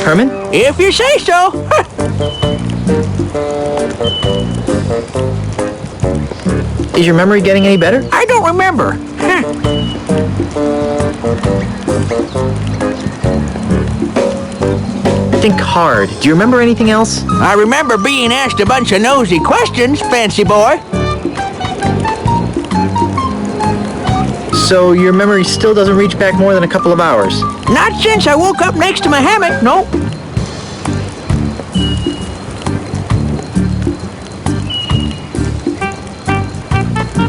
Herman? If you say so. Is your memory getting any better? I don't remember. Think hard. Do you remember anything else? I remember being asked a bunch of nosy questions, fancy boy. So your memory still doesn't reach back more than a couple of hours? Not since I woke up next to my hammock, nope.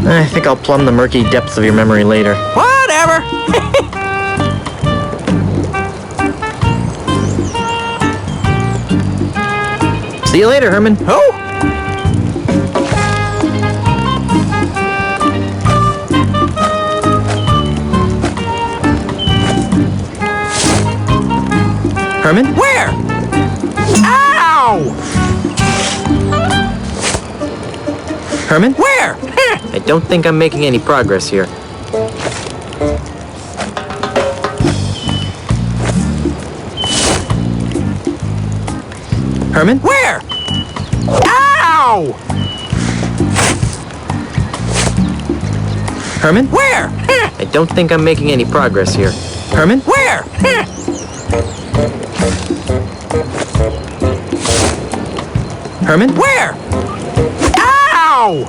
I think I'll plumb the murky depths of your memory later. Whatever. See you later, Herman. Who? Herman? Where? Ow! Herman? Where? I don't think I'm making any progress here. Herman? Where? Ow! Herman? Where? I don't think I'm making any progress here. Herman? Where? Herman? Where? Ow!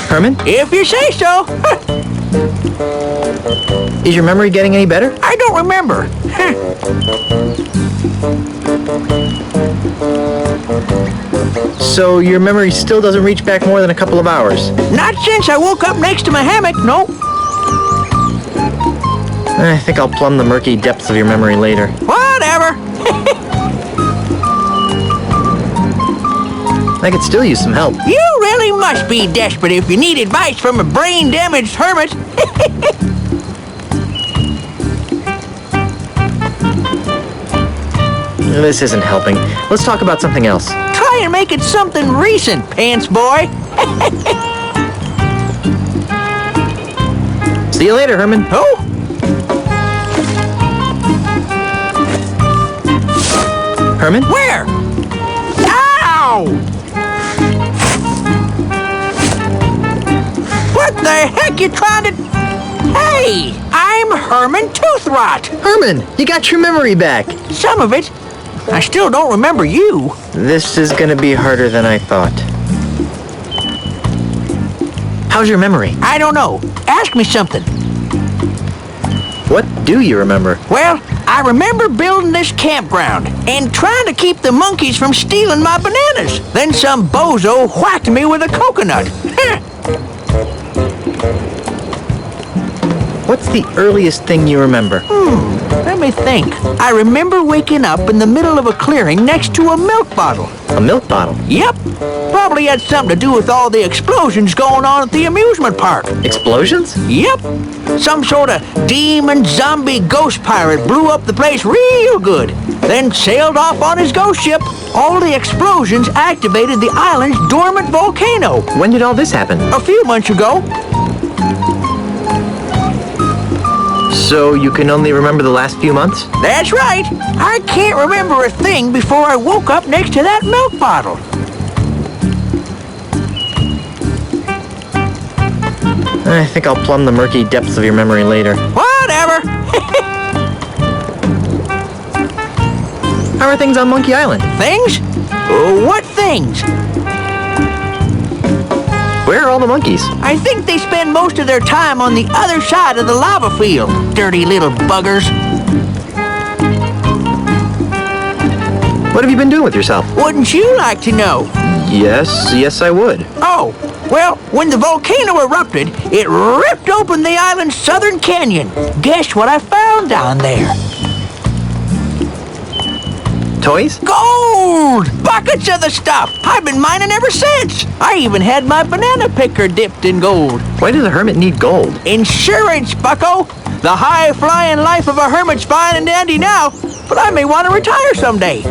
Herman? If you say so. Is your memory getting any better? I don't remember. So your memory still doesn't reach back more than a couple of hours? Not since I woke up next to my hammock, nope. I think I'll plumb the murky depths of your memory later. Whatever. I could still use some help. You really must be desperate if you need advice from a brain-damaged hermit. This isn't helping. Let's talk about something else. Try and make it something recent, pants boy. See you later, Herman. Who? Herman? Where? Ow! What the heck you trying to... Hey, I'm Herman Toothrot. Herman, you got your memory back. Some of it. I still don't remember you. This is gonna be harder than I thought. How's your memory? I don't know. Ask me something. What do you remember? Well, I remember building this campground and trying to keep the monkeys from stealing my bananas. Then some bozo whacked me with a coconut. What's the earliest thing you remember? Let me think. I remember waking up in the middle of a clearing next to a milk bottle. A milk bottle? Yep. Probably had something to do with all the explosions going on at the amusement park. Explosions? Yep. Some sort of demon zombie ghost pirate blew up the place real good. Then sailed off on his ghost ship. All the explosions activated the island's dormant volcano. When did all this happen? A few months ago. So you can only remember the last few months? That's right. I can't remember a thing before I woke up next to that milk bottle. I think I'll plumb the murky depths of your memory later. Whatever. How are things on Monkey Island? Things? What things? Where are all the monkeys? I think they spend most of their time on the other side of the lava field. Dirty little buggers. What have you been doing with yourself? Wouldn't you like to know? Yes, I would. Oh, well, when the volcano erupted, it ripped open the island's southern canyon. Guess what I found down there? Toys? Gold! Buckets of the stuff! I've been mining ever since. I even had my banana picker dipped in gold. Why does a hermit need gold? Insurance, bucko! The high-flying life of a hermit's fine and dandy now, but I may want to retire someday.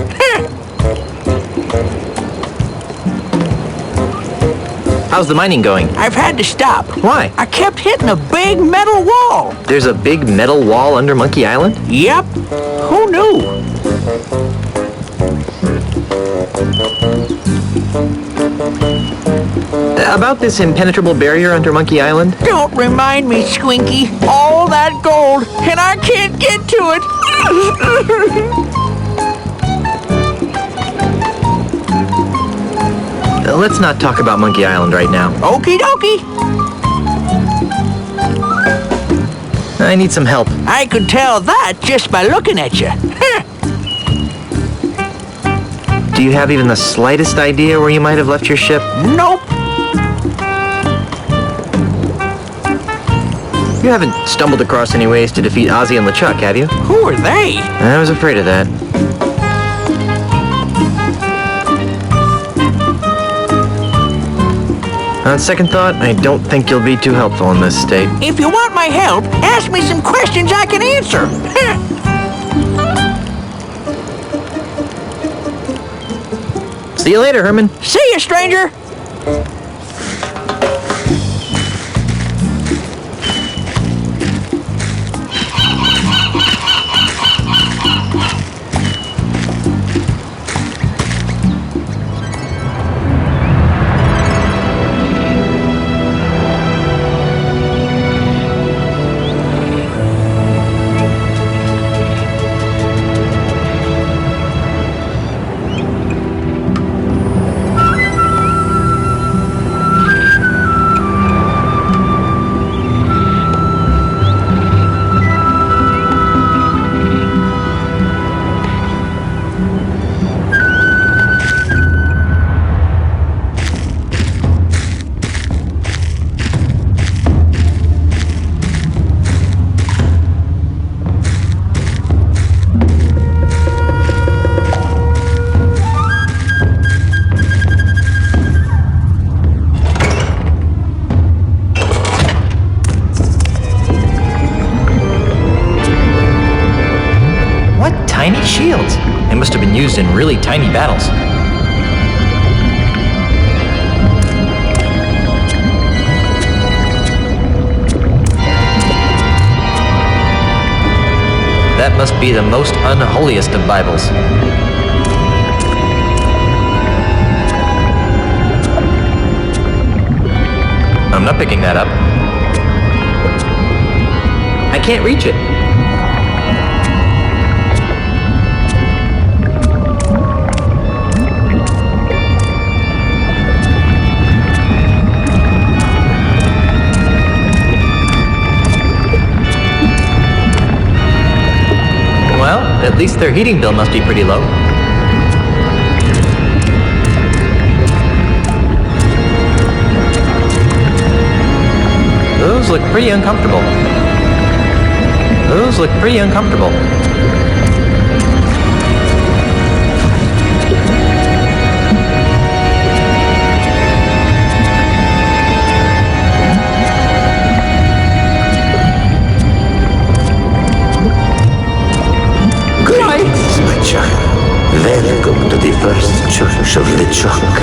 How's the mining going? I've had to stop. Why? I kept hitting a big metal wall. There's a big metal wall under Monkey Island? Yep. Who knew? About this impenetrable barrier under Monkey Island? Don't remind me, Squinky. All that gold, and I can't get to it. Let's not talk about Monkey Island right now. Okie dokie. I need some help. I could tell that just by looking at you. Do you have even the slightest idea where you might have left your ship? Nope. You haven't stumbled across any ways to defeat Ozzy and LeChuck, have you? Who are they? I was afraid of that. On second thought, I don't think you'll be too helpful in this state. If you want my help, ask me some questions I can answer. See you later, Herman. See you, stranger. Tiny shields. They must have been used in really tiny battles. That must be the most unholiest of Bibles. I'm not picking that up. I can't reach it. Well, at least their heating bill must be pretty low. Those look pretty uncomfortable. Those look pretty uncomfortable. Greetings, my child. Welcome to the first church of LeChuck,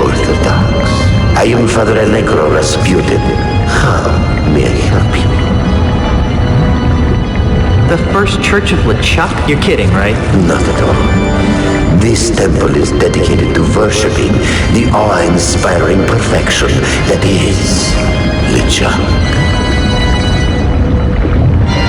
Orthodox. I am Father Allegro Rasputin. How may I help you? The first church of LeChuck? You're kidding, right? Not at all. This temple is dedicated to worshipping the awe-inspiring perfection that is LeChuck.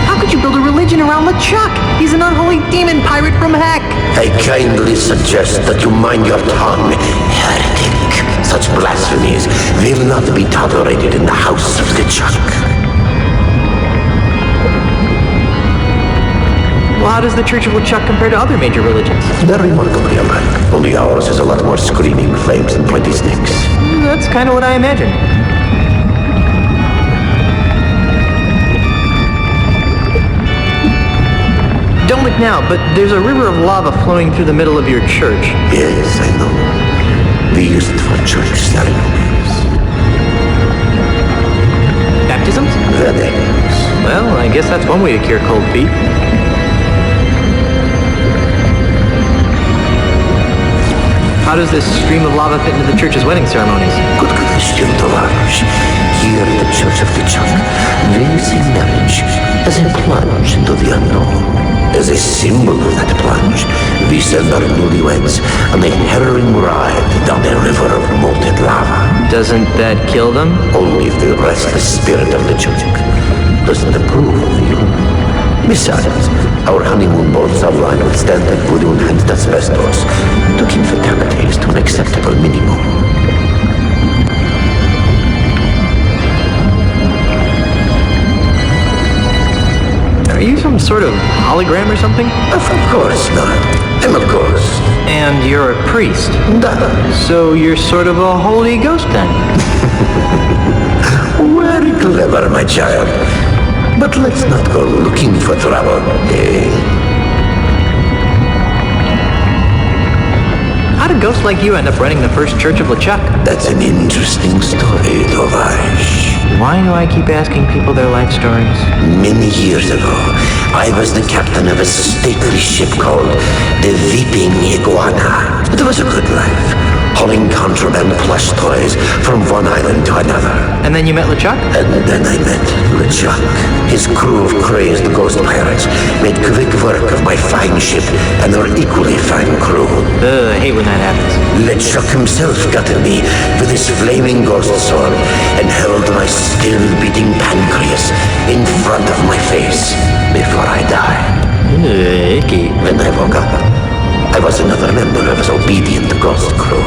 How could you build a religion around LeChuck? He's an unholy demon pirate from heck. I kindly suggest that you mind your tongue, heretic. Such blasphemies will not be tolerated in the house of LeChuck. Well, how does the Church of LeChuck compare to other major religions? They're remarkably alike. Only ours is a lot more screaming flames and pointy snakes. That's kind of what I imagined. Don't look now, but there's a river of lava flowing through the middle of your church. Yes, I know. We use it for church ceremonies. Baptisms? Weddings. Well, I guess that's one way to cure cold feet. How How does this stream of lava fit into the church's wedding ceremonies? Good question, Tovarsh. Here at the Church of LeChuck, they see marriage as a plunge into the unknown. As a symbol of that plunge, we send our newlyweds on a harrowing ride down a river of molten lava. Doesn't that kill them? Only if the restless spirit of LeChuck doesn't approve of you. Besides, our honeymoon bolts are lined with standard voodoo-enhanced asbestos to keep fatalities to an acceptable minimum. Are you some sort of hologram or something? Of course not. I'm a ghost. And you're a priest. Duh. So you're sort of a holy ghost then? Very clever, my child. But let's not go looking for trouble, eh? How did ghosts like you end up running the first church of LeChuck? That's an interesting story, Tovarsh. Why do I keep asking people their life stories? Many years ago, I was the captain of a stately ship called the Weeping Iguana. It was a good life, hauling contraband plush toys from one island to another. And then you met LeChuck? And then I met LeChuck. His crew of crazed ghost pirates made quick work of my fine ship and their equally fine crew. I hate when that happens. LeChuck himself got at me with his flaming ghost sword and held my still-beating pancreas in front of my face before I died. Icky. When I woke up, I was another member of his obedient ghost crew.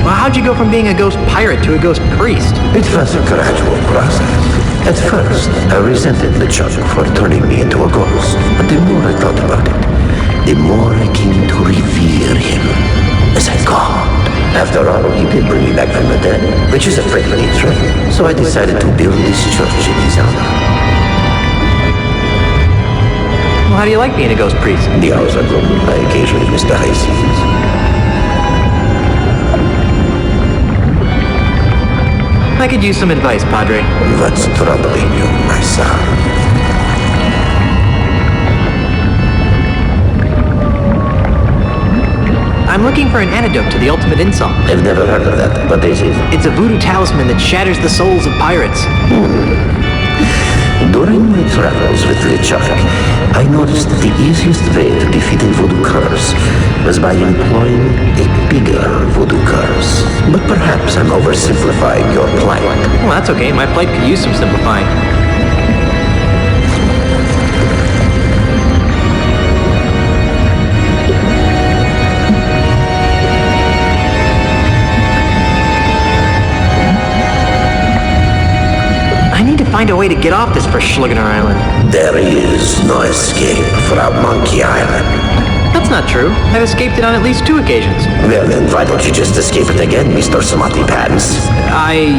Well, how'd you go from being a ghost pirate to a ghost priest? It was a gradual process. At first, I resented LeChuck for turning me into a ghost. But the more I thought about it, the more I came to revere him as a god. After all, he did bring me back from the dead, which is a pretty neat trick. So I decided to build this church in his honor. Well, how do you like being a ghost priest? The hours are broken. I occasionally miss the high seas. I could use some advice, Padre. What's troubling you, my son? I'm looking for an antidote to the ultimate insult. I've never heard of that. What is it? It's a voodoo talisman that shatters the souls of pirates. During my travels with LeChuck, I noticed that the easiest way to defeat a voodoo curse was by employing a bigger voodoo curse. But perhaps I'm oversimplifying your plight. Well, that's okay. My plight could use some simplifying. I need to find a way to get off this Verschluggener Island. There is no escape from Monkey Island. That's not true. I've escaped it on at least 2 occasions. Well then, why don't you just escape it again, Mr. Smarty Pants? I,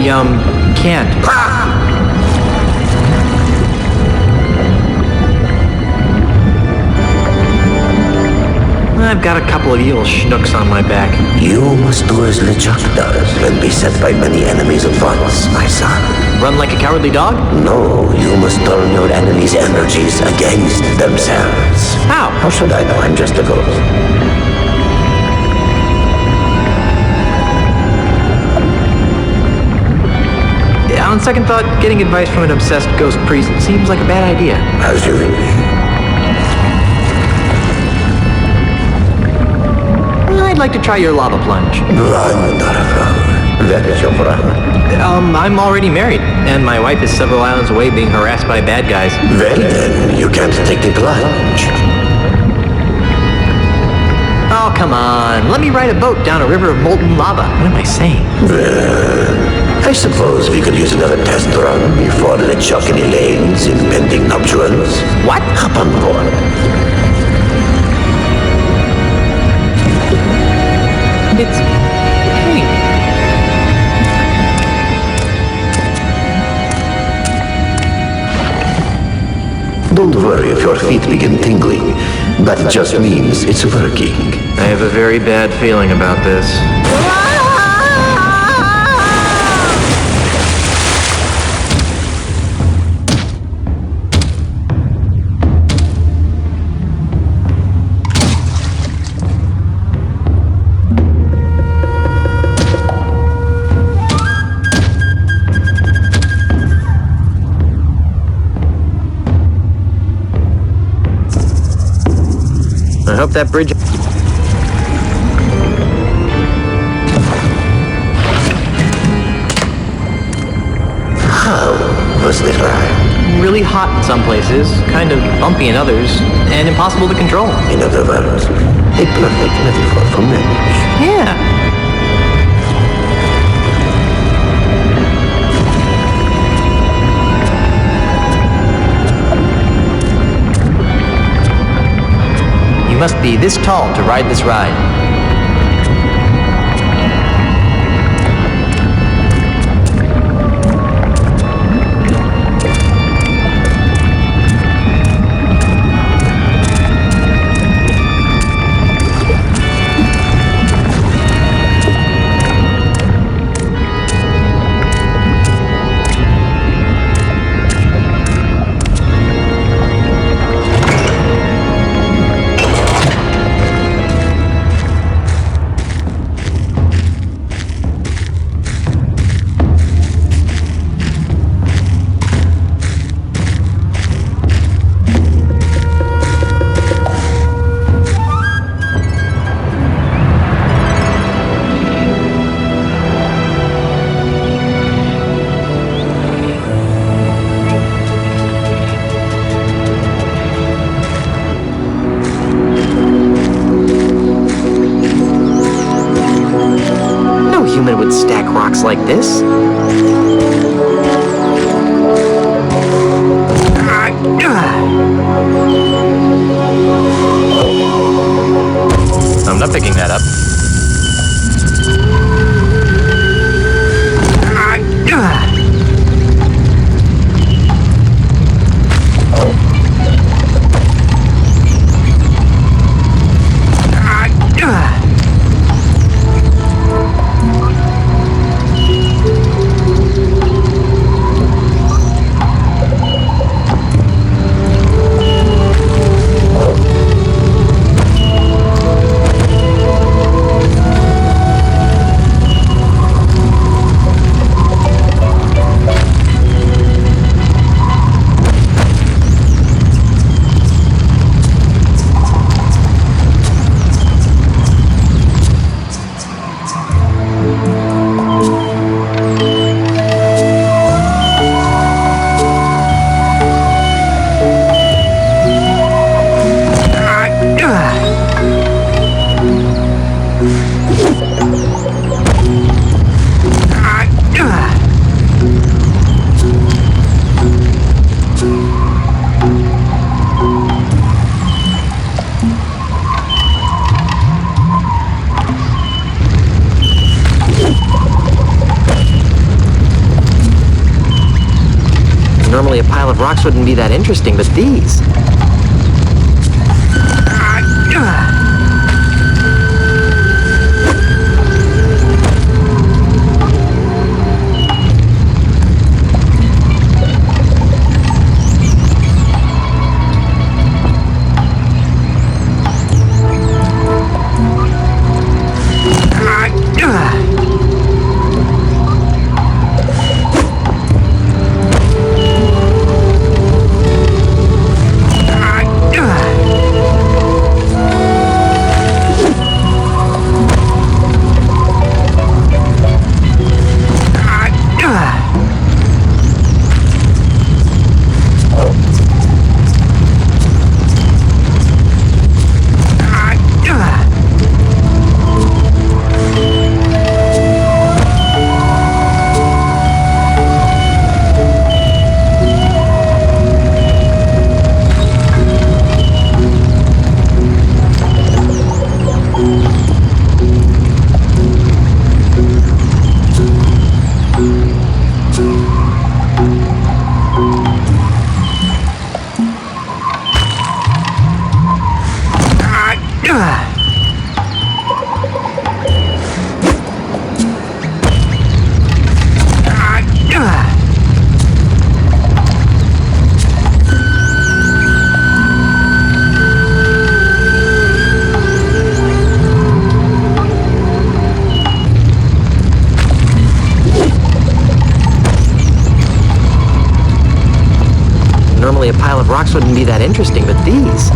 can't. I've got a couple of evil schnooks on my back. You must do as LeChuck does and be set by many enemies at once, my son. Run like a cowardly dog? No, you must turn your enemies' energies against themselves. How? How should I know? I'm just a ghost. On second thought, getting advice from an obsessed ghost priest seems like a bad idea. As you wish. I'd like to try your lava plunge. Wonderful. That is your problem. I'm already married, and my wife is several islands away being harassed by bad guys. Well then, you can't take the plunge. Oh, come on. Let me ride a boat down a river of molten lava. What am I saying? I suppose we could use another test run before LeChuck and Elaine's impending nuptials. What? Hop on board. It's pink. Don't worry if your feet begin tingling. That just means it's working. I have a very bad feeling about this. up that bridge. How was the ride? Really hot in some places, kind of bumpy in others, and impossible to control. In other words, a perfect metaphor for marriage. Yeah. You must be this tall to ride this ride. Would stack rocks like this. I'm not picking that up. Normally a pile of rocks wouldn't be that interesting, but these... of rocks wouldn't be that interesting, but these...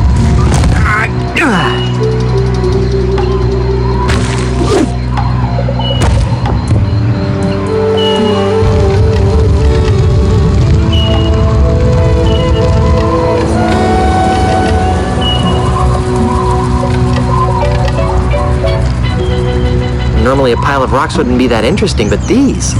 Normally a pile of rocks wouldn't be that interesting, but these...